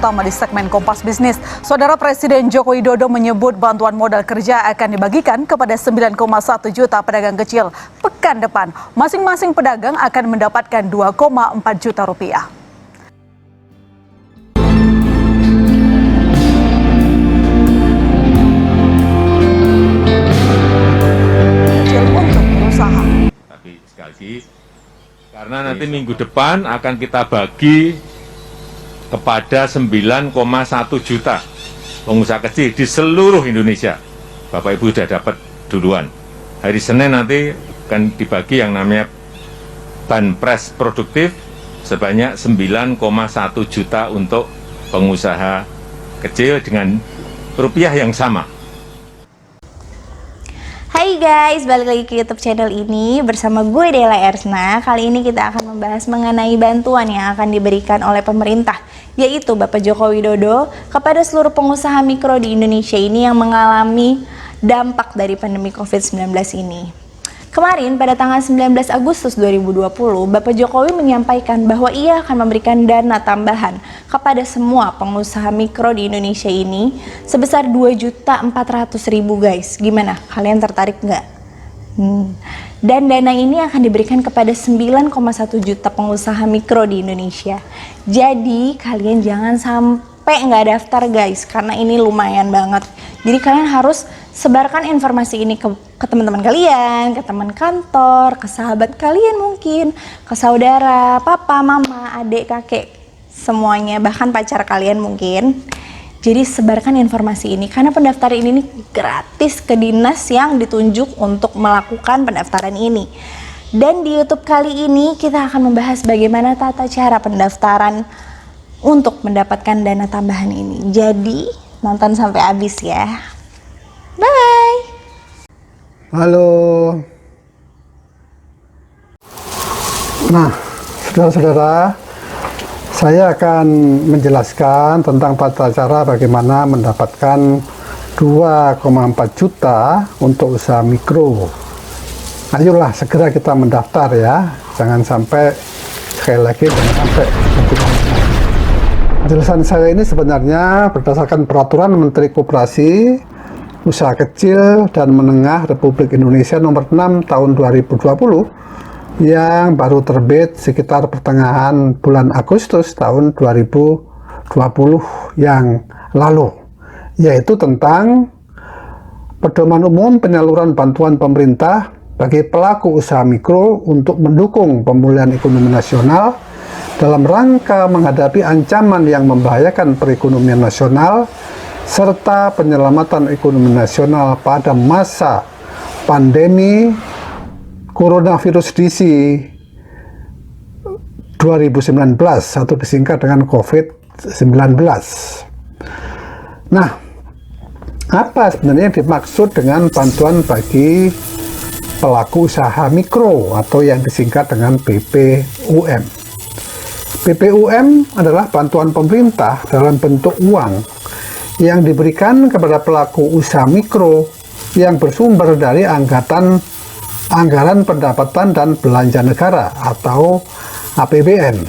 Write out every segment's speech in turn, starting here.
utama di segmen Kompas Bisnis. Saudara Presiden Joko Widodo menyebut bantuan modal kerja akan dibagikan kepada 9,1 juta pedagang kecil pekan depan. Masing-masing pedagang akan mendapatkan 2,4 juta rupiah. Tapi sekali lagi, karena nanti minggu depan akan kita bagi kepada 9,1 juta pengusaha kecil di seluruh Indonesia. Bapak Ibu sudah dapat duluan. Hari Senin nanti akan dibagi yang namanya banpres produktif sebanyak 9,1 juta untuk pengusaha kecil dengan rupiah yang sama. Hai guys, balik lagi ke YouTube channel ini bersama gue Dela Ersna. Kali ini kita akan membahas mengenai bantuan yang akan diberikan oleh pemerintah, yaitu Bapak Joko Widodo kepada seluruh pengusaha mikro di Indonesia ini yang mengalami dampak dari pandemi COVID-19 ini. Kemarin pada tanggal 19 Agustus 2020, Bapak Jokowi menyampaikan bahwa ia akan memberikan dana tambahan kepada semua pengusaha mikro di Indonesia ini sebesar 2.400.000 guys. Gimana? Kalian tertarik nggak? Dan dana ini akan diberikan kepada 9,1 juta pengusaha mikro di Indonesia. Jadi kalian jangan sampai nggak daftar guys, karena ini lumayan banget. Jadi kalian harus sebarkan informasi ini ke teman-teman kalian, ke teman kantor, ke sahabat kalian mungkin, ke saudara, papa, mama, adik, kakek, semuanya, bahkan pacar kalian mungkin. Jadi sebarkan informasi ini karena pendaftaran ini gratis ke dinas yang ditunjuk untuk melakukan pendaftaran ini. Dan di YouTube kali ini kita akan membahas bagaimana tata cara pendaftaran untuk mendapatkan dana tambahan ini. Jadi nonton sampai habis ya. Bye. Halo. Nah, saudara-saudara, saya akan menjelaskan tentang tata cara bagaimana mendapatkan 2,4 juta untuk usaha mikro. Ayolah segera kita mendaftar ya. Jangan sampai, sekali lagi, jangan sampai. Penjelasan saya ini sebenarnya berdasarkan Peraturan Menteri Koperasi, Usaha Kecil dan Menengah Republik Indonesia nomor 6 tahun 2020 yang baru terbit sekitar pertengahan bulan Agustus tahun 2020 yang lalu, yaitu tentang pedoman umum penyaluran bantuan pemerintah bagi pelaku usaha mikro untuk mendukung pemulihan ekonomi nasional dalam rangka menghadapi ancaman yang membahayakan perekonomian nasional serta penyelamatan ekonomi nasional pada masa pandemi coronavirus DC 2019 atau disingkat dengan COVID-19. Nah, apa sebenarnya dimaksud dengan bantuan bagi pelaku usaha mikro atau yang disingkat dengan BPUM? BPUM adalah bantuan pemerintah dalam bentuk uang yang diberikan kepada pelaku usaha mikro yang bersumber dari anggaran pendapatan dan belanja negara atau APBN.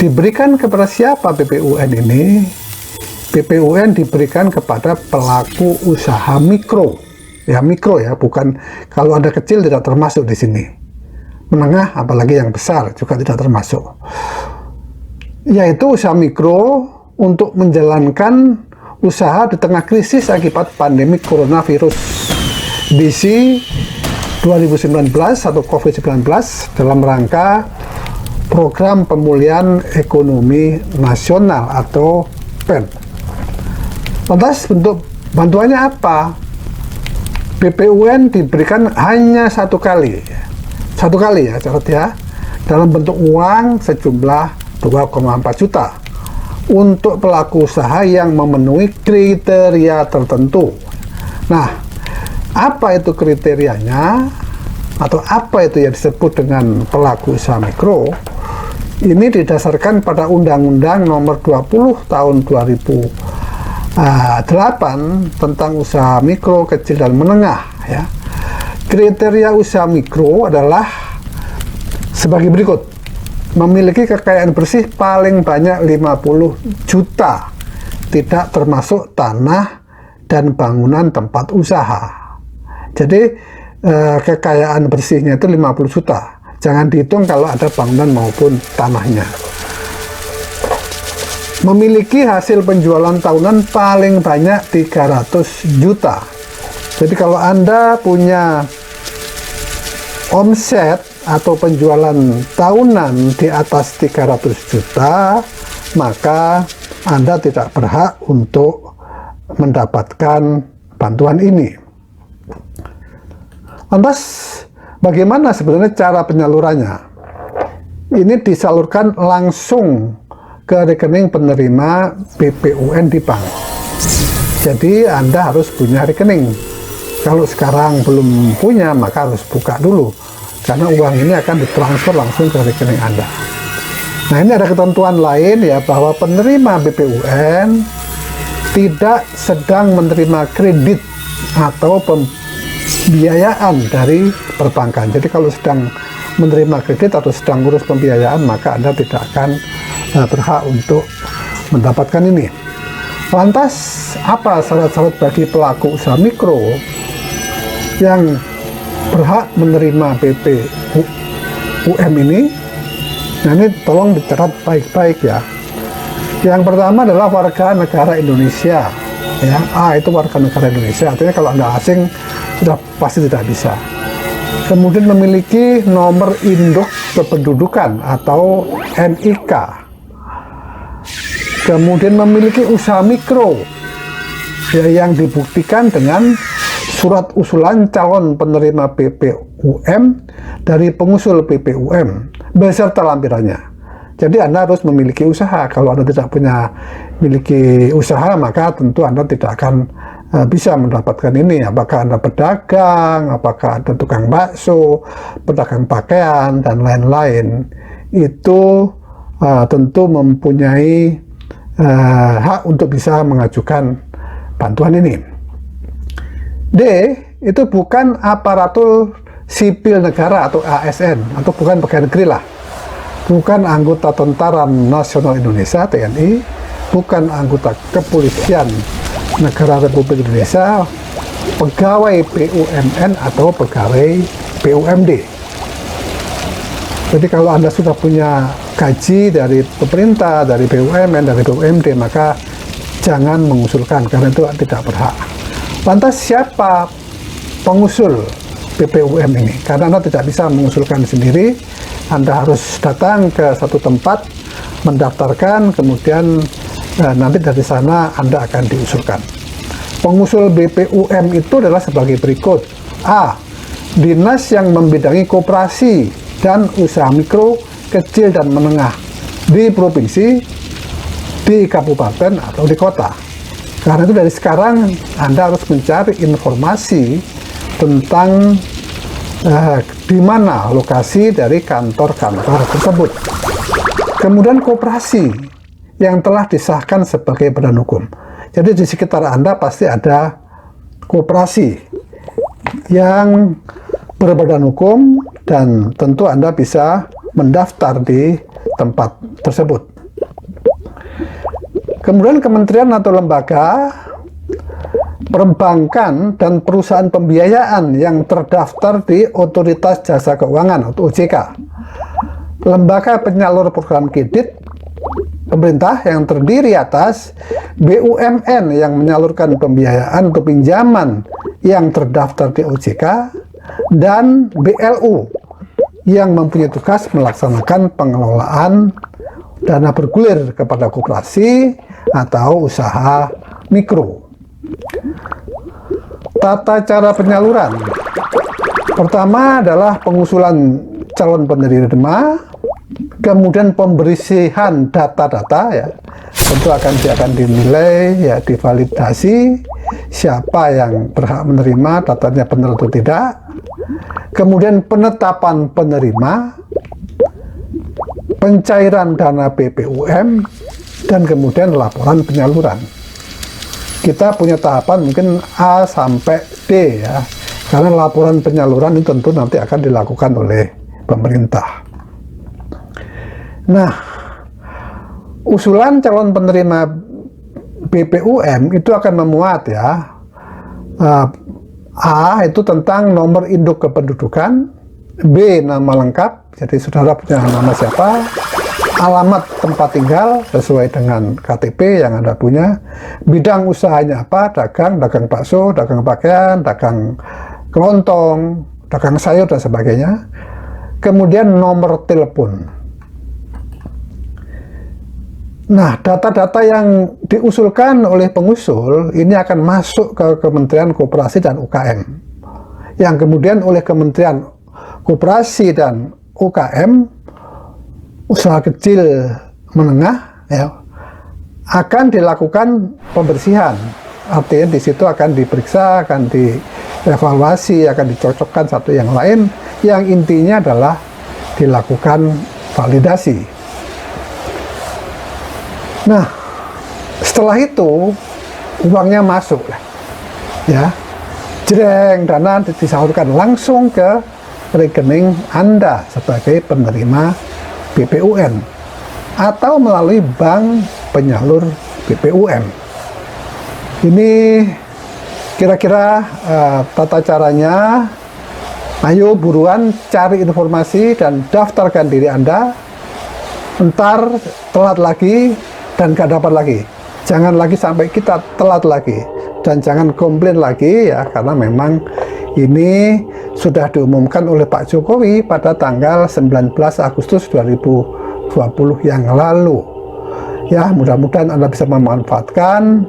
Diberikan kepada siapa BPUM ini? BPUM diberikan kepada pelaku usaha mikro. Ya mikro ya, bukan kalau ada kecil tidak termasuk di sini. Menengah apalagi yang besar juga tidak termasuk. Yaitu usaha mikro untuk menjalankan usaha di tengah krisis akibat pandemi coronavirus DC 2019 atau COVID-19 dalam rangka Program Pemulihan Ekonomi Nasional atau PEN. Lantas bentuk bantuannya apa? BPUM diberikan hanya satu kali ya, catat ya, dalam bentuk uang sejumlah 2,4 juta untuk pelaku usaha yang memenuhi kriteria tertentu. Nah, apa itu kriterianya atau apa itu yang disebut dengan pelaku usaha mikro? Ini didasarkan pada Undang-Undang Nomor 20 Tahun 2008 tentang usaha mikro, kecil dan menengah ya. Kriteria usaha mikro adalah sebagai berikut. memiliki kekayaan bersih paling banyak 50 juta, tidak termasuk tanah dan bangunan tempat usaha. Jadi kekayaan bersihnya itu 50 juta. Jangan dihitung kalau ada bangunan maupun tanahnya. Memiliki hasil penjualan tahunan paling banyak 300 juta. Jadi kalau Anda punya omset atau penjualan tahunan di atas 300 juta, maka Anda tidak berhak untuk mendapatkan bantuan ini. Lantas, bagaimana sebenarnya cara penyalurannya? Ini disalurkan langsung ke rekening penerima BPUN di bank. Jadi Anda harus punya rekening. Kalau sekarang belum punya, maka harus buka dulu, karena uang ini akan ditransfer langsung ke rekening Anda. Nah, ini ada ketentuan lain ya, bahwa penerima BPUN tidak sedang menerima kredit atau pembiayaan dari perbankan. Jadi kalau sedang menerima kredit atau sedang ngurus pembiayaan, maka Anda tidak akan berhak untuk mendapatkan ini. Lantas, apa syarat-syarat bagi pelaku usaha mikro yang berhak menerima BPUM ini? Nah, ini tolong dicatat baik-baik ya. Yang pertama adalah warga negara Indonesia. Ya, itu warga negara Indonesia. Artinya kalau Anda asing sudah pasti tidak bisa. Kemudian memiliki nomor induk kependudukan atau NIK. Kemudian memiliki usaha mikro ya, yang dibuktikan dengan surat usulan calon penerima BPUM dari pengusul BPUM beserta lampirannya. Jadi Anda harus memiliki usaha. Kalau Anda tidak memiliki usaha, maka tentu Anda tidak akan bisa mendapatkan ini. Apakah Anda pedagang, apakah Anda tukang bakso, pedagang pakaian, dan lain-lain. Itu tentu mempunyai hak untuk bisa mengajukan bantuan ini. D, itu bukan aparatur sipil negara atau ASN, atau bukan pegawai negeri lah. Bukan anggota Tentara Nasional Indonesia (TNI), bukan anggota kepolisian negara Republik Indonesia, pegawai BUMN atau pegawai BUMD. Jadi kalau Anda sudah punya gaji dari pemerintah, dari BUMN, dari BUMD, maka jangan mengusulkan, karena itu tidak berhak. Lantas siapa pengusul BPUM ini? Karena Anda tidak bisa mengusulkan sendiri, Anda harus datang ke satu tempat, mendaftarkan, kemudian nanti dari sana Anda akan diusulkan. Pengusul BPUM itu adalah sebagai berikut. A. Dinas yang membidangi koperasi dan usaha mikro, kecil dan menengah di provinsi, di kabupaten atau di kota. Karena itu dari sekarang Anda harus mencari informasi tentang di mana lokasi dari kantor-kantor tersebut. Kemudian koperasi yang telah disahkan sebagai badan hukum. Jadi di sekitar Anda pasti ada koperasi yang berbadan hukum, dan tentu Anda bisa mendaftar di tempat tersebut. Kemudian kementerian atau lembaga, perbankan, dan perusahaan pembiayaan yang terdaftar di Otoritas Jasa Keuangan atau OJK. Lembaga penyalur program kredit pemerintah yang terdiri atas BUMN yang menyalurkan pembiayaan atau pinjaman yang terdaftar di OJK, dan BLU yang mempunyai tugas melaksanakan pengelolaan dana bergulir kepada koperasi atau usaha mikro. Tata cara penyaluran. Pertama adalah pengusulan calon penerima, kemudian pembersihan data-data ya. Tentu akan dinilai ya, divalidasi siapa yang berhak menerima, datanya benar atau tidak. Kemudian penetapan penerima, pencairan dana BPUM, dan kemudian laporan penyaluran. Kita punya tahapan mungkin A sampai D ya, karena laporan penyaluran itu tentu nanti akan dilakukan oleh pemerintah. Nah, usulan calon penerima BPUM itu akan memuat ya, A itu tentang nomor induk kependudukan, B nama lengkap, jadi saudara punya nama siapa, alamat tempat tinggal sesuai dengan KTP yang Anda punya, bidang usahanya apa, dagang bakso, dagang pakaian, dagang kelontong, dagang sayur dan sebagainya, kemudian nomor telepon. Nah, data-data yang diusulkan oleh pengusul ini akan masuk ke Kementerian Koperasi dan UKM, yang kemudian oleh Kementerian Koperasi dan UKM, usaha kecil menengah ya, akan dilakukan pembersihan. Artinya di situ akan diperiksa, akan dievaluasi, akan dicocokkan satu yang lain, yang intinya adalah dilakukan validasi. Nah, setelah itu uangnya masuk ya, jreng, dana disalurkan langsung ke rekening Anda sebagai penerima BPUM atau melalui bank penyalur BPUM. Ini kira-kira tata caranya. Ayo buruan cari informasi dan daftarkan diri Anda. Entar telat lagi dan gak dapat lagi. Jangan lagi sampai kita telat lagi, dan jangan komplain lagi ya, karena memang ini sudah diumumkan oleh Pak Jokowi pada tanggal 19 Agustus 2020 yang lalu. Ya, mudah-mudahan Anda bisa memanfaatkan.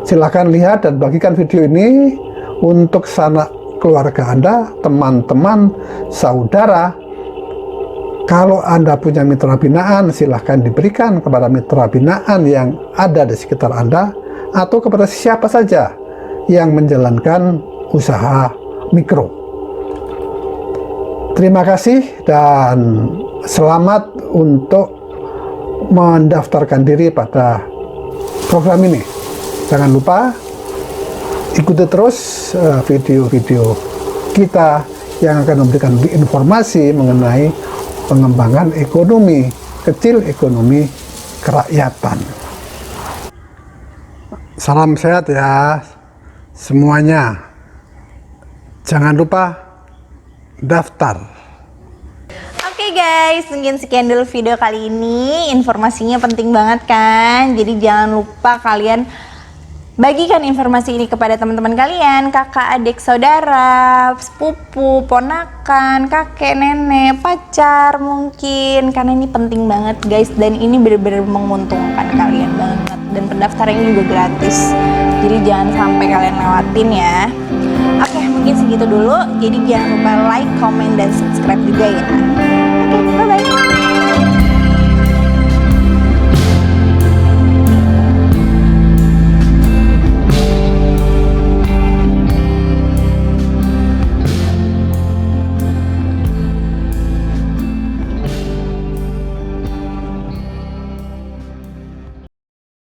Silahkan lihat dan bagikan video ini untuk sanak keluarga Anda, teman-teman, saudara. Kalau Anda punya mitra binaan, silahkan diberikan kepada mitra binaan yang ada di sekitar Anda, atau kepada siapa saja yang menjalankan usaha mikro. Terima kasih dan selamat untuk mendaftarkan diri pada program ini. Jangan lupa ikuti terus video-video kita yang akan memberikan informasi mengenai pengembangan ekonomi kecil, ekonomi kerakyatan. Salam sehat ya semuanya. Jangan lupa daftar. Oke guys, mungkin sekian dulu video kali ini. Informasinya penting banget kan? Jadi jangan lupa kalian bagikan informasi ini kepada teman-teman kalian, kakak, adik, saudara, sepupu, ponakan, kakek, nenek, pacar mungkin, karena ini penting banget guys, dan ini benar-benar menguntungkan kalian banget, dan pendaftarannya juga gratis, jadi jangan sampai kalian lewatin ya. Oke, mungkin segitu dulu, jadi jangan lupa like, comment, dan subscribe juga ya.